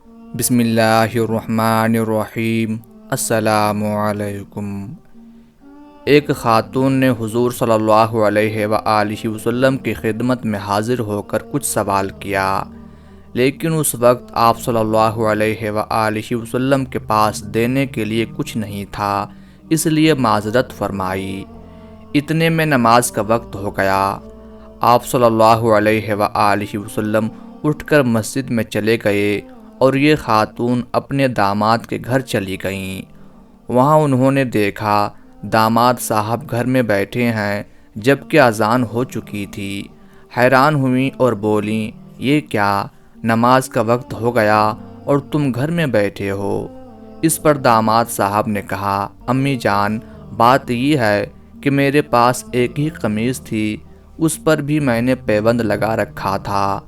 بسم اللہ الرحمن الرحیم۔ السلام علیکم۔ ایک خاتون نے حضور صلی اللہ علیہ وآلہ وسلم کی خدمت میں حاضر ہو کر کچھ سوال کیا، لیکن اس وقت آپ صلی اللہ علیہ وآلہ وسلم کے پاس دینے کے لیے کچھ نہیں تھا، اس لیے معذرت فرمائی۔ اتنے میں نماز کا وقت ہو گیا۔ آپ صلی اللہ علیہ وآلہ وسلم اٹھ کر مسجد میں چلے گئے اور یہ خاتون اپنے داماد کے گھر چلی گئیں۔ وہاں انہوں نے دیکھا داماد صاحب گھر میں بیٹھے ہیں جبکہ اذان ہو چکی تھی۔ حیران ہوئیں اور بولیں، یہ کیا، نماز کا وقت ہو گیا اور تم گھر میں بیٹھے ہو؟ اس پر داماد صاحب نے کہا، امی جان، بات یہ ہے کہ میرے پاس ایک ہی قمیض تھی، اس پر بھی میں نے پیبند لگا رکھا تھا۔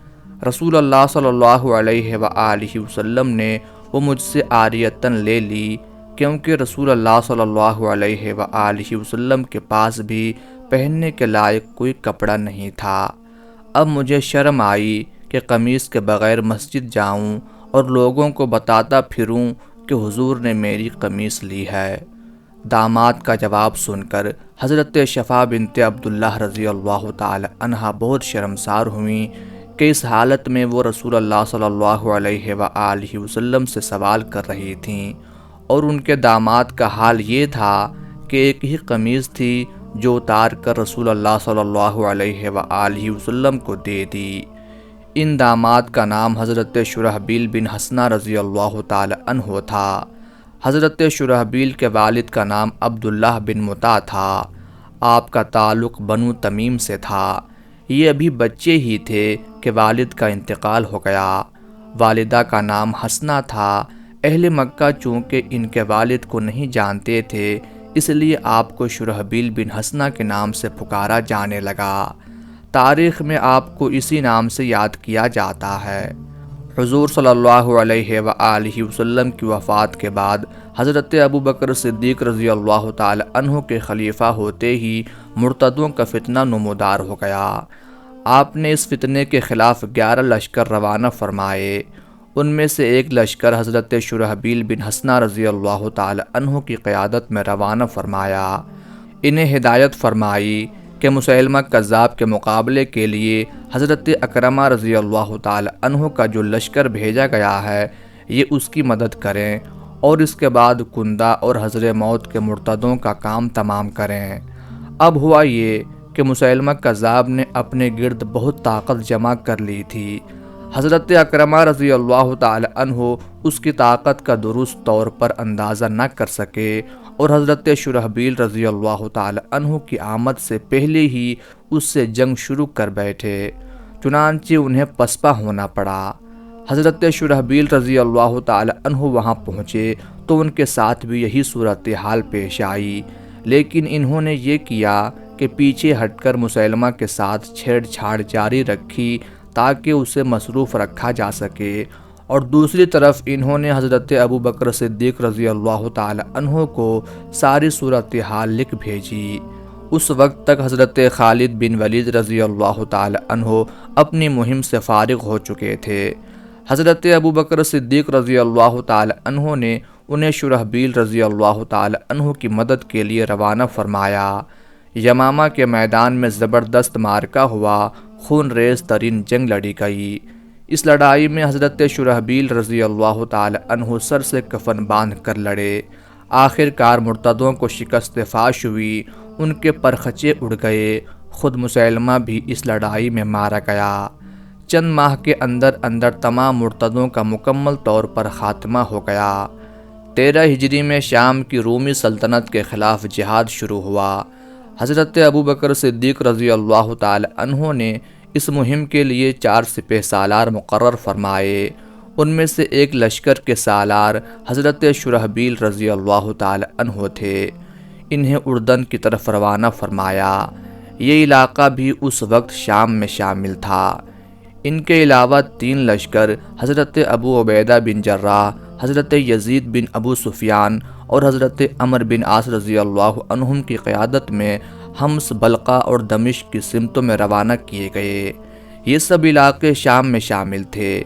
رسول اللہ صلی اللہ علیہ وآلہ وسلم نے وہ مجھ سے عاریتاً لے لی، کیونکہ رسول اللہ صلی اللہ علیہ وآلہ وسلم کے پاس بھی پہننے کے لائق کوئی کپڑا نہیں تھا۔ اب مجھے شرم آئی کہ قمیص کے بغیر مسجد جاؤں اور لوگوں کو بتاتا پھروں کہ حضور نے میری قمیص لی ہے۔ داماد کا جواب سن کر حضرت شفا بنت عبداللہ رضی اللہ تعالی عنہا بہت شرمسار ہوئیں کہ اس حالت میں وہ رسول اللہ صلی اللہ علیہ وآلہ وسلم سے سوال کر رہی تھیں، اور ان کے داماد کا حال یہ تھا کہ ایک ہی قمیض تھی جو اتار کر رسول اللہ صلی اللہ علیہ وآلہ وسلم کو دے دی۔ ان داماد کا نام حضرت شرحبیل بن حسنہ رضی اللہ تعالی عنہ تھا۔ حضرت شرحبیل کے والد کا نام عبداللہ بن مطاع تھا۔ آپ کا تعلق بنو تمیم سے تھا۔ یہ ابھی بچے ہی تھے کہ والد کا انتقال ہو گیا۔ والدہ کا نام حسنہ تھا۔ اہل مکہ چونکہ ان کے والد کو نہیں جانتے تھے، اس لیے آپ کو شرحبیل بن حسنہ کے نام سے پکارا جانے لگا۔ تاریخ میں آپ کو اسی نام سے یاد کیا جاتا ہے۔ حضور صلی اللہ علیہ وآلہ وسلم کی وفات کے بعد حضرت ابوبکر صدیق رضی اللہ تعالی عنہ کے خلیفہ ہوتے ہی مرتدوں کا فتنہ نمودار ہو گیا۔ آپ نے اس فتنے کے خلاف 11 لشکر روانہ فرمائے۔ ان میں سے ایک لشکر حضرت شرحبیل بن حسنہ رضی اللہ تعالی عنہ کی قیادت میں روانہ فرمایا۔ انہیں ہدایت فرمائی کہ مسیلمہ کذاب کے مقابلے کے لیے حضرت اکرمہ رضی اللہ تعالی عنہ کا جو لشکر بھیجا گیا ہے، یہ اس کی مدد کریں اور اس کے بعد کندہ اور حضر موت کے مرتدوں کا کام تمام کریں۔ اب ہوا یہ کہ مسیلمہ کذاب نے اپنے گرد بہت طاقت جمع کر لی تھی۔ حضرت اکرمہ رضی اللہ تعالی عنہ اس کی طاقت کا درست طور پر اندازہ نہ کر سکے، اور حضرت شرحبیل رضی اللہ تعالی عنہ کی آمد سے پہلے ہی اس سے جنگ شروع کر بیٹھے، چنانچہ انہیں پسپا ہونا پڑا۔ حضرت شرحبیل رضی اللہ تعالی عنہ وہاں پہنچے تو ان کے ساتھ بھی یہی صورتحال پیش آئی، لیکن انہوں نے یہ کیا کہ پیچھے ہٹ کر مسیلمہ کے ساتھ چھیڑ چھاڑ جاری رکھی تاکہ اسے مصروف رکھا جا سکے، اور دوسری طرف انہوں نے حضرت ابوبکر صدیق رضی اللہ تعالی عنہ کو ساری صورتحال لکھ بھیجی۔ اس وقت تک حضرت خالد بن ولید رضی اللہ تعالی عنہ اپنی مہم سے فارغ ہو چکے تھے۔ حضرت ابوبکر صدیق رضی اللہ تعالی عنہ نے انہیں شرحبیل رضی اللہ تعالی عنہ کی مدد کے لیے روانہ فرمایا۔ یمامہ کے میدان میں زبردست معرکہ ہوا، خون ریز ترین جنگ لڑی گئی۔ اس لڑائی میں حضرت شرحبیل رضی اللہ تعالی عنہ سر سے کفن باندھ کر لڑے۔ آخر کار مرتدوں کو شکست فاش ہوئی، ان کے پرخچے اڑ گئے، خود مسیلمہ بھی اس لڑائی میں مارا گیا۔ چند ماہ کے اندر اندر تمام مرتدوں کا مکمل طور پر خاتمہ ہو گیا۔ 13 ہجری میں شام کی رومی سلطنت کے خلاف جہاد شروع ہوا۔ حضرت ابوبکر صدیق رضی اللہ تعالی عنہ نے اس مہم کے لیے 4 سپہ سالار مقرر فرمائے۔ ان میں سے ایک لشکر کے سالار حضرت شرحبیل رضی اللہ تعالی عنہ تھے۔ انہیں اردن کی طرف روانہ فرمایا۔ یہ علاقہ بھی اس وقت شام میں شامل تھا۔ ان کے علاوہ 3 لشکر حضرت ابو عبیدہ بن جراح، حضرت یزید بن ابو سفیان اور حضرت عمر بن عاص رضی اللہ عنہم کی قیادت میں حمص، بلقا اور دمشق کی سمتوں میں روانہ کیے گئے۔ یہ سب علاقے شام میں شامل تھے۔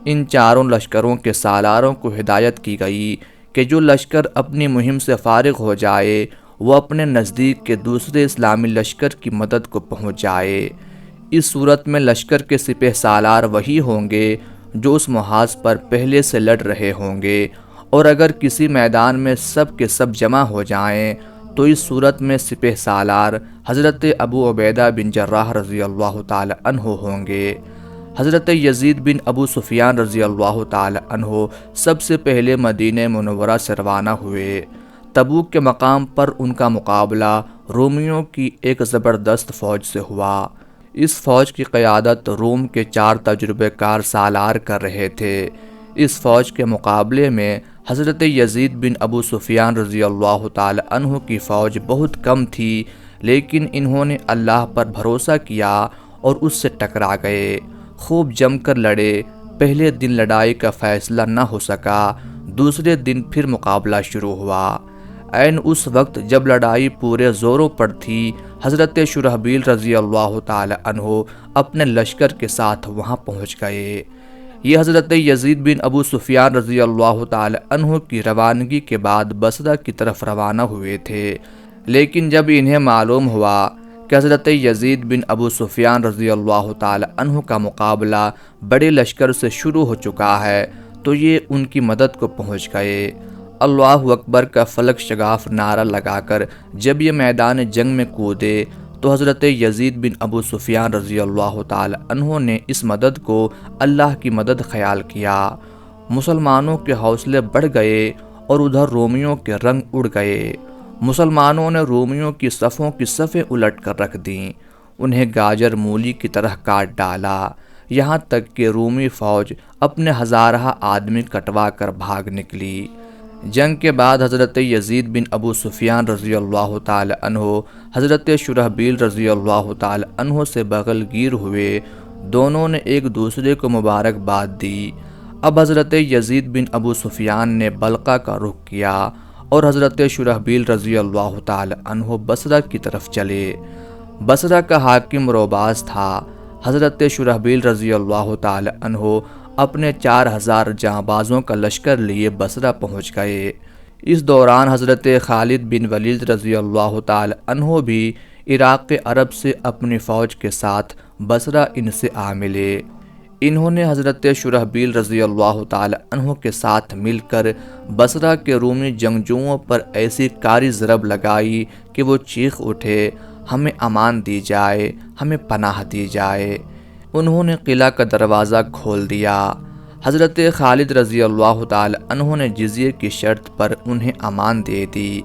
ان چاروں لشکروں کے سالاروں کو ہدایت کی گئی کہ جو لشکر اپنی مہم سے فارغ ہو جائے وہ اپنے نزدیک کے دوسرے اسلامی لشکر کی مدد کو پہنچ جائے۔ اس صورت میں لشکر کے سپہ سالار وہی ہوں گے جو اس محاذ پر پہلے سے لڑ رہے ہوں گے، اور اگر کسی میدان میں سب کے سب جمع ہو جائیں تو اس صورت میں سپہ سالار حضرت ابو عبیدہ بن جراح رضی اللہ تعالی عنہ ہوں گے۔ حضرت یزید بن ابو سفیان رضی اللہ تعالی عنہ سب سے پہلے مدینہ منورہ سے روانہ ہوئے۔ تبوک کے مقام پر ان کا مقابلہ رومیوں کی ایک زبردست فوج سے ہوا۔ اس فوج کی قیادت روم کے 4 تجربہ کار سالار کر رہے تھے۔ اس فوج کے مقابلے میں حضرت یزید بن ابو سفیان رضی اللہ تعالی عنہ کی فوج بہت کم تھی، لیکن انہوں نے اللہ پر بھروسہ کیا اور اس سے ٹکرا گئے۔ خوب جم کر لڑے۔ پہلے دن لڑائی کا فیصلہ نہ ہو سکا، دوسرے دن پھر مقابلہ شروع ہوا۔ عین اس وقت جب لڑائی پورے زوروں پر تھی، حضرت شرحبیل رضی اللہ تعالی عنہ اپنے لشکر کے ساتھ وہاں پہنچ گئے۔ یہ حضرت یزید بن ابو سفیان رضی اللہ تعالی عنہ کی روانگی کے بعد بصرہ کی طرف روانہ ہوئے تھے، لیکن جب انہیں معلوم ہوا کہ حضرت یزید بن ابو سفیان رضی اللہ تعالی عنہ کا مقابلہ بڑے لشکر سے شروع ہو چکا ہے تو یہ ان کی مدد کو پہنچ گئے۔ اللہ اکبر کا فلک شگاف نعرہ لگا کر جب یہ میدان جنگ میں کودے تو حضرت یزید بن ابو سفیان رضی اللہ تعالی عنہ نے اس مدد کو اللہ کی مدد خیال کیا۔ مسلمانوں کے حوصلے بڑھ گئے اور ادھر رومیوں کے رنگ اڑ گئے۔ مسلمانوں نے رومیوں کی صفوں کی صفیں الٹ کر رکھ دیں، انہیں گاجر مولی کی طرح کاٹ ڈالا، یہاں تک کہ رومی فوج اپنے ہزارہ آدمی کٹوا کر بھاگ نکلی۔ جنگ کے بعد حضرت یزید بن ابو سفیان رضی اللہ تعالی عنہ حضرت شرحبیل رضی اللہ تعالی عنہ سے بغل گیر ہوئے، دونوں نے ایک دوسرے کو مبارکباد دی۔ اب حضرت یزید بن ابو سفیان نے بلقا کا رخ کیا اور حضرت شرحبیل رضی اللہ تعالی عنہ بصرہ کی طرف چلے۔ بصرہ کا حاکم روباز تھا۔ حضرت شرحبیل رضی اللہ تعالی عنہ اپنے 4000 جانبازوں کا لشکر لیے بصرہ پہنچ گئے۔ اس دوران حضرت خالد بن ولید رضی اللہ تعالی عنہ بھی عراق عرب سے اپنی فوج کے ساتھ بصرہ ان سے آ ملے۔ انہوں نے حضرت شرحبیل رضی اللہ تعالی عنہ کے ساتھ مل کر بصرہ کے رومی جنگجوؤں پر ایسی کاری ضرب لگائی کہ وہ چیخ اٹھے، ہمیں امان دی جائے، ہمیں پناہ دی جائے۔ انہوں نے قلعہ کا دروازہ کھول دیا۔ حضرت خالد رضی اللہ تعالی عنہ نے جزیے کی شرط پر انہیں امان دے دی۔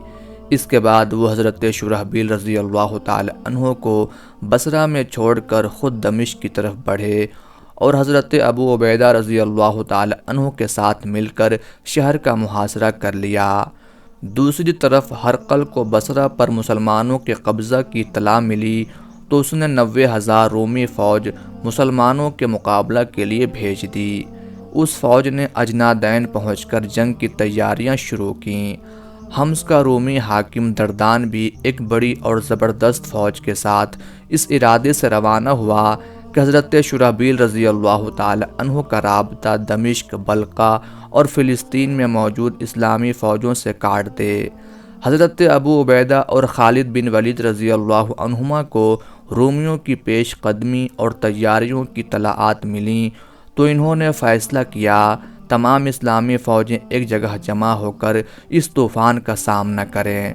اس کے بعد وہ حضرت شرحبیل رضی اللہ تعالی عنہ کو بصرہ میں چھوڑ کر خود دمشق کی طرف بڑھے اور حضرت ابو عبیدہ رضی اللہ تعالی عنہ کے ساتھ مل کر شہر کا محاصرہ کر لیا۔ دوسری طرف ہرقل کو بصرہ پر مسلمانوں کے قبضہ کی اطلاع ملی تو اس نے 90,000 رومی فوج مسلمانوں کے مقابلہ کے لیے بھیج دی۔ اس فوج نے اجنادین پہنچ کر جنگ کی تیاریاں شروع کیں۔ حمص کا رومی حاکم دردان بھی ایک بڑی اور زبردست فوج کے ساتھ اس ارادے سے روانہ ہوا کہ حضرت شرحبیل رضی اللہ تعالی عنہ کا رابطہ دمشق، بلقا اور فلسطین میں موجود اسلامی فوجوں سے کاٹ دے۔ حضرت ابو عبیدہ اور خالد بن ولید رضی اللہ عنہما کو رومیوں کی پیش قدمی اور تیاریوں کی اطلاعات ملیں تو انہوں نے فیصلہ کیا تمام اسلامی فوجیں ایک جگہ جمع ہو کر اس طوفان کا سامنا کریں۔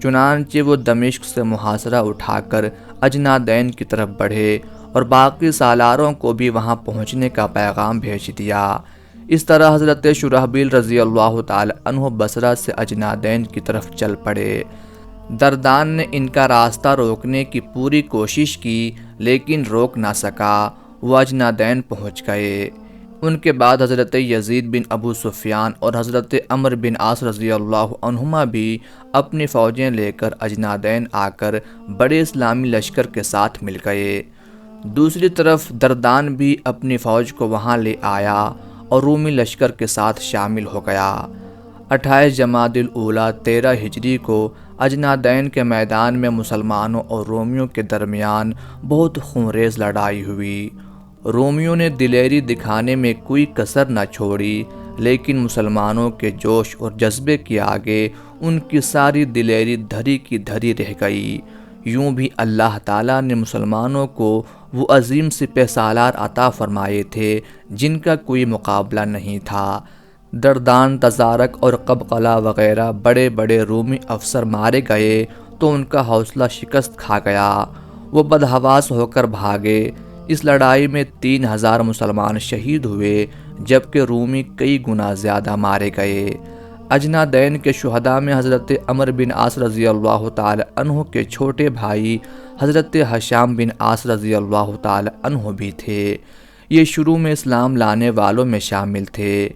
چنانچہ وہ دمشق سے محاصرہ اٹھا کر اجنادین کی طرف بڑھے اور باقی سالاروں کو بھی وہاں پہنچنے کا پیغام بھیج دیا۔ اس طرح حضرت شرحبیل رضی اللہ تعالی عنہ بصرہ سے اجنادین کی طرف چل پڑے۔ دردان نے ان کا راستہ روکنے کی پوری کوشش کی لیکن روک نہ سکا، وہ اجنادین پہنچ گئے۔ ان کے بعد حضرت یزید بن ابو سفیان اور حضرت عمر بن عاص رضی اللہ عنہما بھی اپنی فوجیں لے کر اجنادین آ کر بڑے اسلامی لشکر کے ساتھ مل گئے۔ دوسری طرف دردان بھی اپنی فوج کو وہاں لے آیا اور رومی لشکر کے ساتھ شامل ہو گیا۔ 28 جمادی الاولیٰ 13 ہجری کو اجنادین کے میدان میں مسلمانوں اور رومیوں کے درمیان بہت خونریز لڑائی ہوئی۔ رومیوں نے دلیری دکھانے میں کوئی کسر نہ چھوڑی، لیکن مسلمانوں کے جوش اور جذبے کے آگے ان کی ساری دلیری دھری کی دھری رہ گئی۔ یوں بھی اللہ تعالیٰ نے مسلمانوں کو وہ عظیم سپہ سالار عطا فرمائے تھے جن کا کوئی مقابلہ نہیں تھا۔ دردان، تزارک اور قبقلہ وغیرہ بڑے بڑے رومی افسر مارے گئے تو ان کا حوصلہ شکست کھا گیا، وہ بدحواس ہو کر بھاگے۔ اس لڑائی میں 3000 مسلمان شہید ہوئے، جبکہ رومی کئی گنا زیادہ مارے گئے۔ اجنادین کے شہداء میں حضرت عمرو بن عاص رضی اللہ تعالی عنہ کے چھوٹے بھائی حضرت ہشام بن عاص رضی اللہ تعالی عنہ بھی تھے۔ یہ شروع میں اسلام لانے والوں میں شامل تھے۔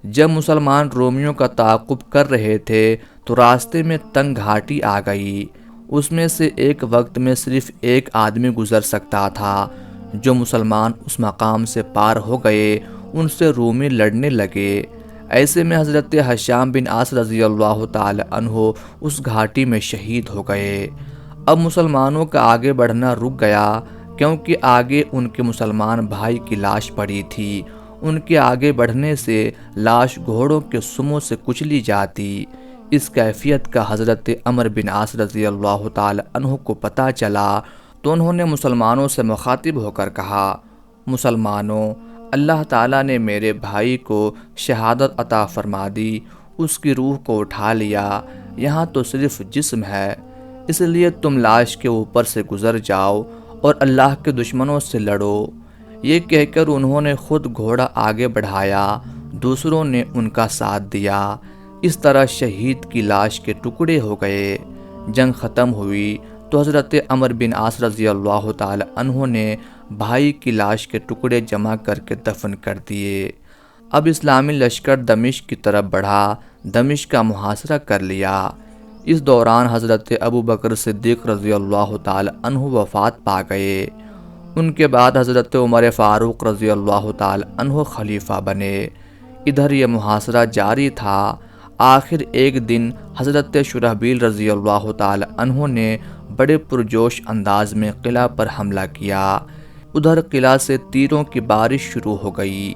جب مسلمان رومیوں کا تعاقب کر رہے تھے تو راستے میں تنگ گھاٹی آ گئی، اس میں سے ایک وقت میں صرف ایک آدمی گزر سکتا تھا۔ جو مسلمان اس مقام سے پار ہو گئے ان سے رومی لڑنے لگے۔ ایسے میں حضرت ہشام بن عاص رضی اللہ تعالی عنہ اس گھاٹی میں شہید ہو گئے۔ اب مسلمانوں کا آگے بڑھنا رک گیا، کیونکہ آگے ان کے مسلمان بھائی کی لاش پڑی تھی۔ ان کے آگے بڑھنے سے لاش گھوڑوں کے سموں سے کچلی جاتی۔ اس کیفیت کا حضرت عمرو بن عاص رضی اللہ تعالی عنہ کو پتہ چلا تو انہوں نے مسلمانوں سے مخاطب ہو کر کہا، مسلمانوں، اللہ تعالیٰ نے میرے بھائی کو شہادت عطا فرما دی، اس کی روح کو اٹھا لیا، یہاں تو صرف جسم ہے، اس لیے تم لاش کے اوپر سے گزر جاؤ اور اللہ کے دشمنوں سے لڑو۔ یہ کہہ کر انہوں نے خود گھوڑا آگے بڑھایا، دوسروں نے ان کا ساتھ دیا۔ اس طرح شہید کی لاش کے ٹکڑے ہو گئے۔ جنگ ختم ہوئی تو حضرت عمرو بن عاص رضی اللہ تعالی عنہ نے بھائی کی لاش کے ٹکڑے جمع کر کے دفن کر دیے۔ اب اسلامی لشکر دمشق کی طرف بڑھا، دمشق کا محاصرہ کر لیا۔ اس دوران حضرت ابو بکر صدیق رضی اللہ تعالی عنہ وفات پا گئے۔ ان کے بعد حضرت عمر فاروق رضی اللہ تعالی عنہ خلیفہ بنے۔ ادھر یہ محاصرہ جاری تھا۔ آخر ایک دن حضرت شرحبیل رضی اللہ تعالی عنہ نے بڑے پرجوش انداز میں قلعہ پر حملہ کیا۔ ادھر قلعہ سے تیروں کی بارش شروع ہو گئی۔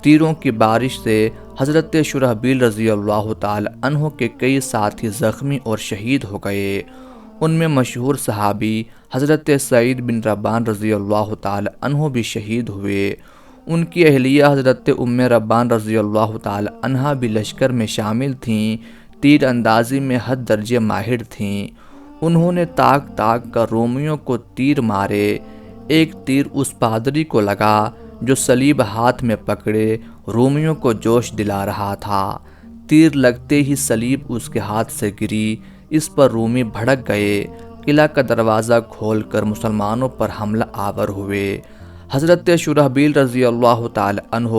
تیروں کی بارش سے حضرت شرحبیل رضی اللہ تعالی عنہ کے کئی ساتھی زخمی اور شہید ہو گئے۔ ان میں مشہور صحابی حضرت سعید بن ربان رضی اللہ تعالی عنہ بھی شہید ہوئے۔ ان کی اہلیہ حضرت ام ربان رضی اللہ تعالی عنہ بھی لشکر میں شامل تھیں، تیر اندازی میں حد درجے ماہر تھیں۔ انہوں نے تاک تاک کر رومیوں کو تیر مارے۔ ایک تیر اس پادری کو لگا جو صلیب ہاتھ میں پکڑے رومیوں کو جوش دلا رہا تھا۔ تیر لگتے ہی صلیب اس کے ہاتھ سے گری، اس پر رومی بھڑک گئے۔ قلعہ کا دروازہ کھول کر مسلمانوں پر حملہ آور ہوئے۔ حضرت شرحبیل رضی اللہ تعالی عنہ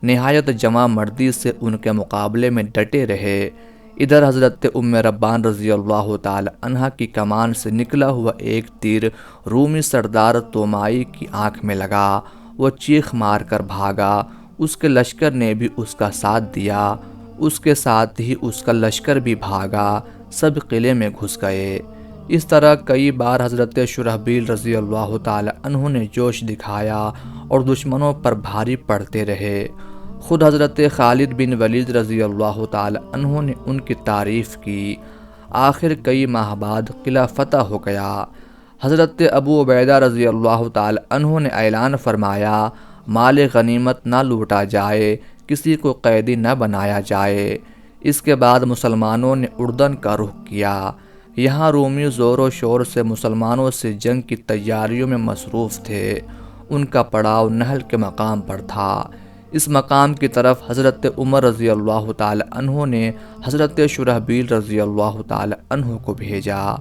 نہایت جمع مردی سے ان کے مقابلے میں ڈٹے رہے۔ ادھر حضرت ام ربان رضی اللہ تعالی عنہ کی کمان سے نکلا ہوا ایک تیر رومی سردار تومائی کی آنکھ میں لگا۔ وہ چیخ مار کر بھاگا۔ اس کے لشکر نے بھی اس کا ساتھ دیا۔ اس کے ساتھ ہی اس کا لشکر بھی بھاگا، سب قلعے میں گھس گئے۔ اس طرح کئی بار حضرت شرحبیل رضی اللہ تعالی عنہ نے جوش دکھایا اور دشمنوں پر بھاری پڑتے رہے۔ خود حضرت خالد بن ولید رضی اللہ تعالی عنہ نے ان کی تعریف کی۔ آخر کئی ماہ بعد قلعہ فتح ہو گیا۔ حضرت ابو عبیدہ رضی اللہ تعالی عنہ نے اعلان فرمایا، مال غنیمت نہ لوٹا جائے، کسی کو قیدی نہ بنایا جائے۔ اس کے بعد مسلمانوں نے اردن کا رخ کیا۔ یہاں رومی زور و شور سے مسلمانوں سے جنگ کی تیاریوں میں مصروف تھے۔ ان کا پڑاؤ نہل کے مقام پر تھا۔ اس مقام کی طرف حضرت عمر رضی اللہ تعالی عنہ نے حضرت شرحبیل رضی اللہ تعالی عنہ کو بھیجا۔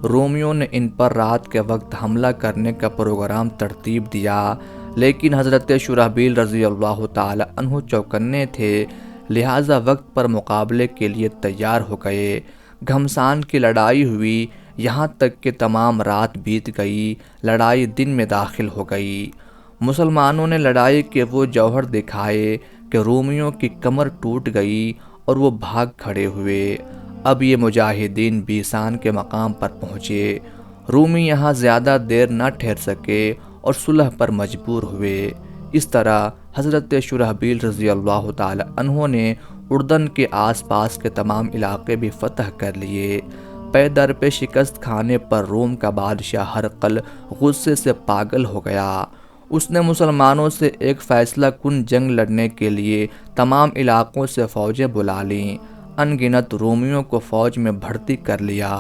رومیوں نے ان پر رات کے وقت حملہ کرنے کا پروگرام ترتیب دیا، لیکن حضرت شرحبیل رضی اللہ تعالی عنہ چوکنے تھے، لہٰذا وقت پر مقابلے کے لیے تیار ہو گئے۔ گھمسان کی لڑائی ہوئی، یہاں تک کہ تمام رات بیت گئی، لڑائی دن میں داخل ہو گئی۔ مسلمانوں نے لڑائی کے وہ جوہر دکھائے کہ رومیوں کی کمر ٹوٹ گئی اور وہ بھاگ کھڑے ہوئے۔ اب یہ مجاہدین بیسان کے مقام پر پہنچے۔ رومی یہاں زیادہ دیر نہ ٹھہر سکے اور صلح پر مجبور ہوئے۔ اس طرح حضرت شرحبیل رضی اللہ تعالی عنہ نے اردن کے آس پاس کے تمام علاقے بھی فتح کر لیے۔ پے در پہ شکست کھانے پر روم کا بادشاہ ہرقل غصے سے پاگل ہو گیا۔ اس نے مسلمانوں سے ایک فیصلہ کن جنگ لڑنے کے لیے تمام علاقوں سے فوجیں بلا لیں۔ ان گنت رومیوں کو فوج میں بھرتی کر لیا۔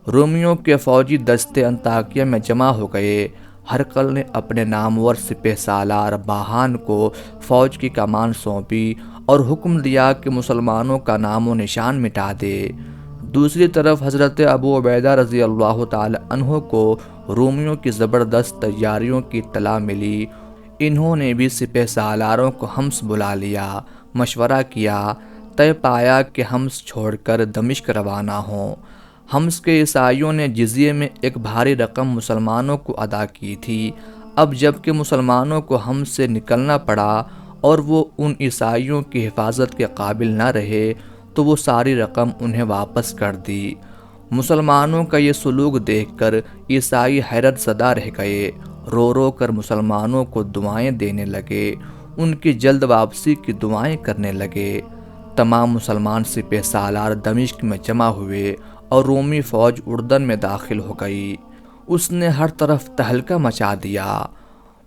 رومیوں کے فوجی دستے انطاکیہ میں جمع ہو گئے۔ ہرقل نے اپنے نامور سپہ سالار باہان کو فوج کی کمان سونپی اور حکم دیا کہ مسلمانوں کا نام و نشان مٹا دے۔ دوسری طرف حضرت ابو عبیدہ رضی اللہ تعالی عنہ کو رومیوں کی زبردست تیاریوں کی اطلاع ملی۔ انہوں نے بھی سپہ سالاروں کو حمص بلا لیا، مشورہ کیا، طے پایا کہ حمص چھوڑ کر دمشق روانہ ہوں۔ حمص کے عیسائیوں نے جزیے میں ایک بھاری رقم مسلمانوں کو ادا کی تھی۔ اب جب کہ مسلمانوں کو حمص سے نکلنا پڑا اور وہ ان عیسائیوں کی حفاظت کے قابل نہ رہے تو وہ ساری رقم انہیں واپس کر دی۔ مسلمانوں کا یہ سلوک دیکھ کر عیسائی حیرت زدہ رہ گئے، رو رو کر مسلمانوں کو دعائیں دینے لگے، ان کی جلد واپسی کی دعائیں کرنے لگے۔ تمام مسلمان سپہ سالار دمشق میں جمع ہوئے اور رومی فوج اردن میں داخل ہو گئی۔ اس نے ہر طرف تہلکہ مچا دیا۔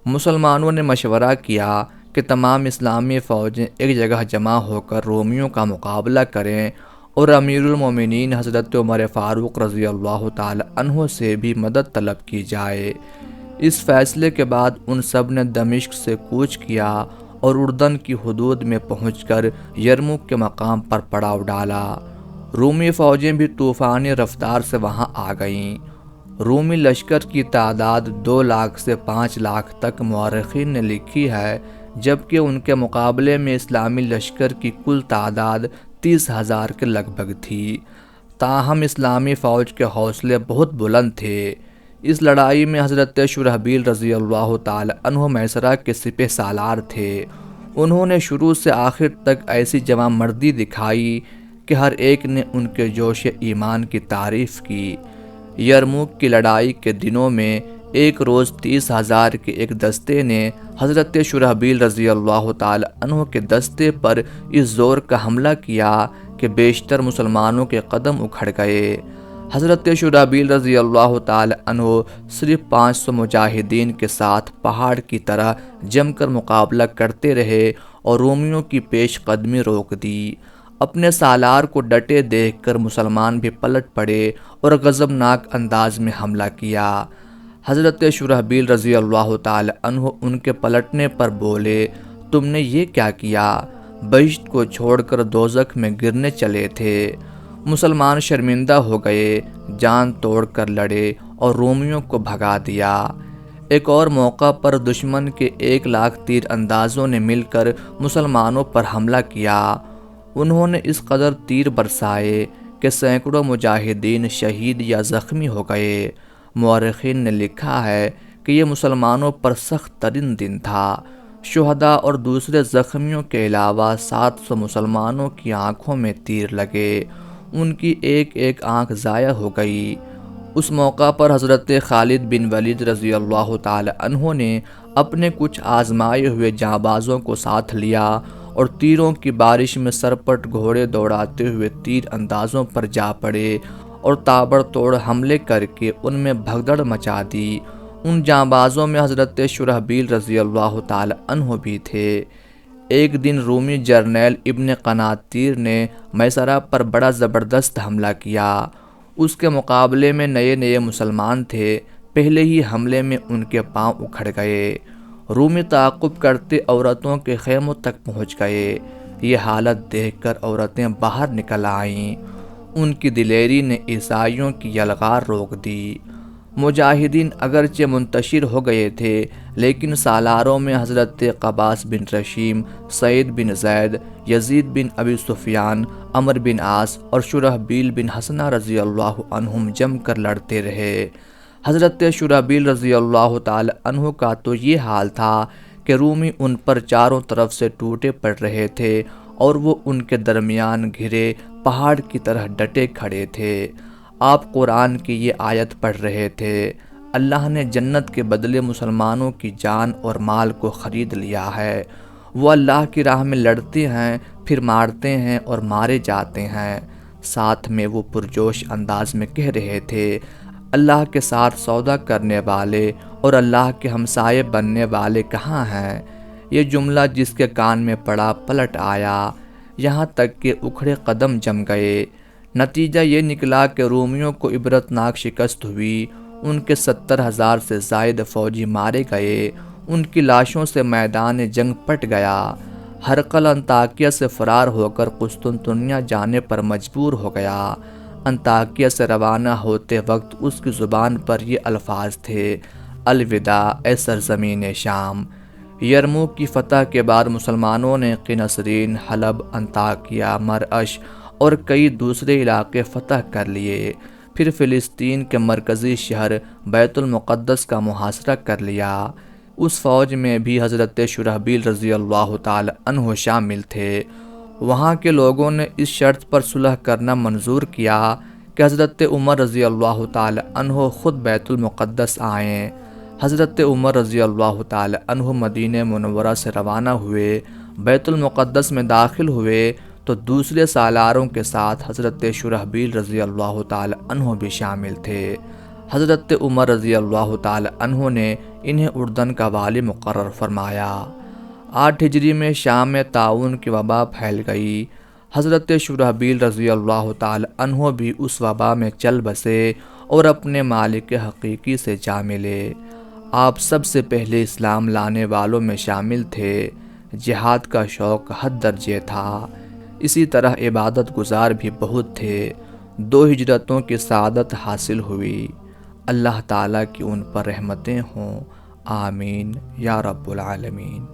مسلمانوں نے مشورہ کیا کہ تمام اسلامی فوجیں ایک جگہ جمع ہو کر رومیوں کا مقابلہ کریں اور امیر المومنین حضرت عمر فاروق رضی اللہ تعالی عنہ سے بھی مدد طلب کی جائے۔ اس فیصلے کے بعد ان سب نے دمشق سے کوچ کیا اور اردن کی حدود میں پہنچ کر یرموک کے مقام پر پڑاؤ ڈالا۔ رومی فوجیں بھی طوفانی رفتار سے وہاں آ گئیں۔ رومی لشکر کی تعداد 2 لاکھ سے 5 لاکھ تک مورخین نے لکھی ہے، جبکہ ان کے مقابلے میں اسلامی لشکر کی کل تعداد 30,000 کے لگ بھگ تھی۔ تاہم اسلامی فوج کے حوصلے بہت بلند تھے۔ اس لڑائی میں حضرت شرحبیل رضی اللہ تعالی عنہ میسرہ کے سپہ سالار تھے۔ انہوں نے شروع سے آخر تک ایسی جواں مردی دکھائی کہ ہر ایک نے ان کے جوش ایمان کی تعریف کی۔ یرموک کی لڑائی کے دنوں میں ایک روز 30,000 کے ایک دستے نے حضرت شرحبیل رضی اللہ تعالی عنہ کے دستے پر اس زور کا حملہ کیا کہ بیشتر مسلمانوں کے قدم اکھڑ گئے۔ حضرت شرحبیل رضی اللہ تعالی عنہ صرف 500 مجاہدین کے ساتھ پہاڑ کی طرح جم کر مقابلہ کرتے رہے اور رومیوں کی پیش قدمی روک دی۔ اپنے سالار کو ڈٹے دیکھ کر مسلمان بھی پلٹ پڑے اور غضبناک انداز میں حملہ کیا۔ حضرت شرحبیل رضی اللہ تعالی عنہ ان کے پلٹنے پر بولے، تم نے یہ کیا کیا؟ بہشت کو چھوڑ کر دوزخ میں گرنے چلے تھے۔ مسلمان شرمندہ ہو گئے، جان توڑ کر لڑے اور رومیوں کو بھگا دیا۔ ایک اور موقع پر دشمن کے 1 لاکھ تیر اندازوں نے مل کر مسلمانوں پر حملہ کیا۔ انہوں نے اس قدر تیر برسائے کہ سینکڑوں مجاہدین شہید یا زخمی ہو گئے۔ مورخین نے لکھا ہے کہ یہ مسلمانوں پر سخت ترین دن تھا۔ شہداء اور دوسرے زخمیوں کے علاوہ 700 مسلمانوں کی آنکھوں میں تیر لگے، ان کی ایک ایک آنکھ ضائع ہو گئی۔ اس موقع پر حضرت خالد بن ولید رضی اللہ تعالی عنہ نے اپنے کچھ آزمائے ہوئے جانبازوں کو ساتھ لیا اور تیروں کی بارش میں سرپٹ گھوڑے دوڑاتے ہوئے تیر اندازوں پر جا پڑے اور تابڑ توڑ حملے کر کے ان میں بھگدڑ مچا دی۔ ان جانبازوں میں حضرت شرحبیل رضی اللہ تعالی عنہ بھی تھے۔ ایک دن رومی جرنیل ابن قناطیر نے میسرہ پر بڑا زبردست حملہ کیا۔ اس کے مقابلے میں نئے مسلمان تھے، پہلے ہی حملے میں ان کے پاؤں اکھڑ گئے۔ رومی تعاقب کرتے عورتوں کے خیموں تک پہنچ گئے۔ یہ حالت دیکھ کر عورتیں باہر نکل آئیں۔ ان کی دلیری نے عیسائیوں کی یلغار روک دی۔ مجاہدین اگرچہ منتشر ہو گئے تھے، لیکن سالاروں میں حضرت قباس بن رشیم، سعید بن زید، یزید بن ابی سفیان، عمر بن عاص اور شرحبیل بن حسنہ رضی اللہ عنہم جم کر لڑتے رہے۔ حضرت شرحبیل رضی اللہ تعالی عنہ کا تو یہ حال تھا کہ رومی ان پر چاروں طرف سے ٹوٹے پڑ رہے تھے اور وہ ان کے درمیان گھرے پہاڑ کی طرح ڈٹے کھڑے تھے۔ آپ قرآن کی یہ آیت پڑھ رہے تھے، اللہ نے جنت کے بدلے مسلمانوں کی جان اور مال کو خرید لیا ہے۔ وہ اللہ کی راہ میں لڑتے ہیں، پھر مارتے ہیں اور مارے جاتے ہیں۔ ساتھ میں وہ پرجوش انداز میں کہہ رہے تھے، اللہ کے ساتھ سودا کرنے والے اور اللہ کے ہمسائے بننے والے کہاں ہیں؟ یہ جملہ جس کے کان میں پڑا پلٹ آیا، یہاں تک کہ اکھڑے قدم جم گئے۔ نتیجہ یہ نکلا کہ رومیوں کو عبرتناک شکست ہوئی، ان کے 70,000 سے زائد فوجی مارے گئے، ان کی لاشوں سے میدان جنگ پٹ گیا۔ ہرقل انطاکیہ سے فرار ہو کر قسطنطنیہ جانے پر مجبور ہو گیا۔ انطاکیہ سے روانہ ہوتے وقت اس کی زبان پر یہ الفاظ تھے، الوداع اے سرزمین شام۔ یرموک کی فتح کے بعد مسلمانوں نے قنسرین، حلب، انطاکیہ، مرعش اور کئی دوسرے علاقے فتح کر لیے۔ پھر فلسطین کے مرکزی شہر بیت المقدس کا محاصرہ کر لیا۔ اس فوج میں بھی حضرت شرحبیل رضی اللہ تعالی عنہ شامل تھے۔ وہاں کے لوگوں نے اس شرط پر صلح کرنا منظور کیا کہ حضرت عمر رضی اللہ تعالی عنہ خود بیت المقدس آئیں۔ حضرت عمر رضی اللہ تعالی عنہ مدینہ منورہ سے روانہ ہوئے، بیت المقدس میں داخل ہوئے تو دوسرے سالاروں کے ساتھ حضرت شرحبیل رضی اللہ تعالی عنہ بھی شامل تھے۔ حضرت عمر رضی اللہ تعالی عنہ نے انہیں اردن کا والی مقرر فرمایا۔ 8 ہجری میں شام میں طاعون کی وبا پھیل گئی۔ حضرت شرحبیل رضی اللہ تعالی عنہ بھی اس وبا میں چل بسے اور اپنے مالک حقیقی سے جا ملے۔ آپ سب سے پہلے اسلام لانے والوں میں شامل تھے۔ جہاد کا شوق حد درجے تھا، اسی طرح عبادت گزار بھی بہت تھے۔ 2 ہجرتوں کی سعادت حاصل ہوئی۔ اللہ تعالیٰ کی ان پر رحمتیں ہوں، آمین یا رب العالمین۔